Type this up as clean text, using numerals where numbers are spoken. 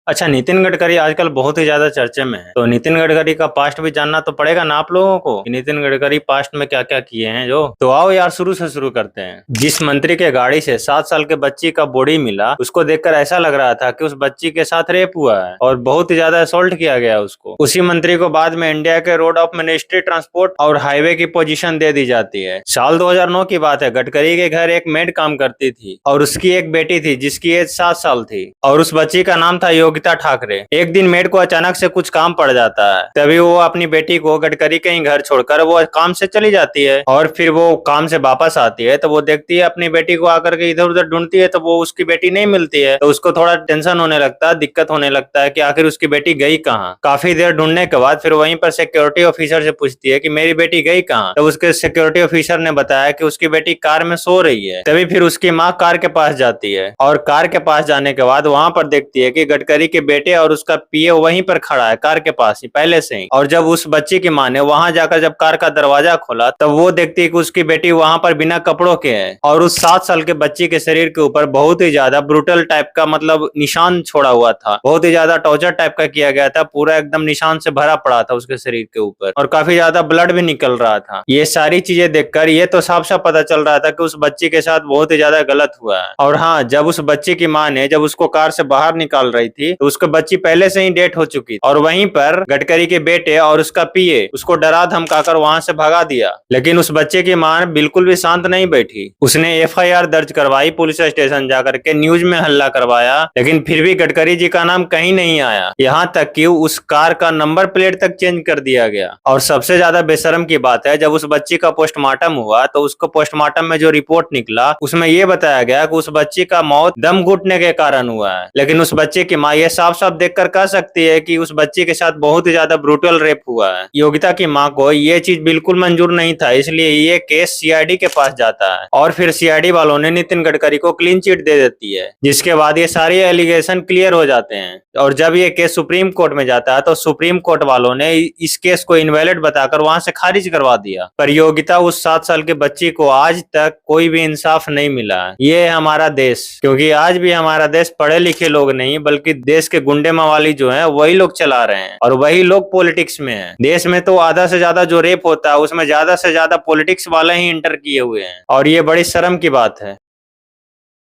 अच्छा, नितिन गडकरी आजकल बहुत ही ज्यादा चर्चे में है। तो नितिन गडकरी का पास्ट भी जानना तो पड़ेगा ना आप लोगों को कि नितिन गडकरी पास्ट में क्या क्या किए हैं जो। तो आओ यार, शुरू से शुरू करते हैं। जिस मंत्री के गाड़ी से 7 साल के बच्ची का बॉडी मिला, उसको देखकर ऐसा लग रहा था कि उस बच्ची के साथ रेप हुआ है और बहुत ही ज्यादा असॉल्ट किया गया उसको। उसी मंत्री को बाद में इंडिया के रोड ऑफ मिनिस्ट्री ट्रांसपोर्ट और हाईवे की पोजीशन दे दी जाती है। साल 2009 की बात है। गडकरी के घर एक मेड काम करती थी और उसकी एक बेटी थी जिसकी एज 7 साल थी और उस बच्ची का नाम था योगिता ठाकरे। एक दिन मेड को अचानक से कुछ काम पड़ जाता है, तभी वो अपनी बेटी को गडकरी के ही घर छोड़कर वो काम से चली जाती है और फिर वो काम से वापस आती है तो वो देखती है अपनी बेटी को, आकर के इधर उधर ढूंढती है तो वो उसकी बेटी नहीं मिलती है। तो उसको थोड़ा टेंशन होने लगता है, दिक्कत होने लगता है कि आखिर उसकी बेटी गई कहाँ। काफी देर ढूंढने के बाद फिर वहीं पर सिक्योरिटी ऑफिसर से पूछती है कि मेरी बेटी गई कहाँ। तो उसके सिक्योरिटी ऑफिसर ने बताया कि उसकी बेटी कार में सो रही है। तभी फिर उसकी माँ कार के पास जाती है और कार के पास जाने के बाद वहां पर देखती है कि गडकरी के बेटे और उसका पीए वहीं पर खड़ा है कार के पास ही पहले से ही। और जब उस बच्ची की माँ ने वहां जाकर जब कार का दरवाजा खोला तब वो देखती है कि उसकी बेटी वहां पर बिना कपड़ों के है और उस 7 साल के बच्ची के शरीर के ऊपर बहुत ही ज्यादा ब्रूटल टाइप का मतलब निशान छोड़ा हुआ था। बहुत ही ज्यादा टॉर्चर टाइप का किया गया था, पूरा एकदम निशान से भरा पड़ा था उसके शरीर के ऊपर और काफी ज्यादा ब्लड भी निकल रहा था। ये सारी चीजें देखकर ये तो साफ साफ पता चल रहा था कि उस बच्ची के साथ बहुत ही ज्यादा गलत हुआ है। और हाँ, जब उस बच्ची की माँ ने जब उसको कार से बाहर निकाल रही थी तो उसकी बच्ची पहले से ही डेट हो चुकी थी और वहीं पर गडकरी के बेटे और उसका पीए उसको डरा धमकाकर वहां से भगा दिया। लेकिन उस बच्चे की मां बिल्कुल भी शांत नहीं बैठी, उसने एफआईआर दर्ज करवाई, पुलिस स्टेशन जाकर के न्यूज में हल्ला करवाया, लेकिन फिर भी गडकरी जी का नाम कहीं नहीं आया। यहाँ तक कि उस कार का नंबर प्लेट तक चेंज कर दिया गया। और सबसे ज्यादा बेशर्म की बात है, जब उस बच्ची का पोस्टमार्टम हुआ तो उसको पोस्टमार्टम में जो रिपोर्ट निकला उसमें यह बताया गया कि उस बच्ची का मौत दम घुटने के कारण हुआ है। लेकिन उस बच्चे की माँ ये साफ साफ देखकर कह सकती है कि उस बच्ची के साथ बहुत ही ज्यादा ब्रूटल रेप हुआ है। योगिता की माँ को ये चीज बिल्कुल मंजूर नहीं था, इसलिए ये केस सीआईडी के पास जाता है और फिर सीआईडी वालों ने नितिन गडकरी को क्लीन चिट दे देती है, जिसके बाद ये सारे एलिगेशन क्लियर हो जाते हैं। और जब ये केस सुप्रीम कोर्ट में जाता है तो सुप्रीम कोर्ट वालों ने इस केस को इनवैलिड बताकर वहां से खारिज करवा दिया। पर योगिता उस 7 साल के बच्ची को आज तक कोई भी इंसाफ नहीं मिला है। ये है हमारा देश, क्योंकि आज भी हमारा देश पढ़े लिखे लोग नहीं बल्कि देश के गुंडे मवाली जो है वही लोग चला रहे हैं और वही लोग पॉलिटिक्स में है। देश में तो आधा से ज्यादा जो रेप होता है उसमें ज्यादा से ज्यादा पॉलिटिक्स वाले ही इंटर किए हुए हैं और ये बड़ी शर्म की बात है।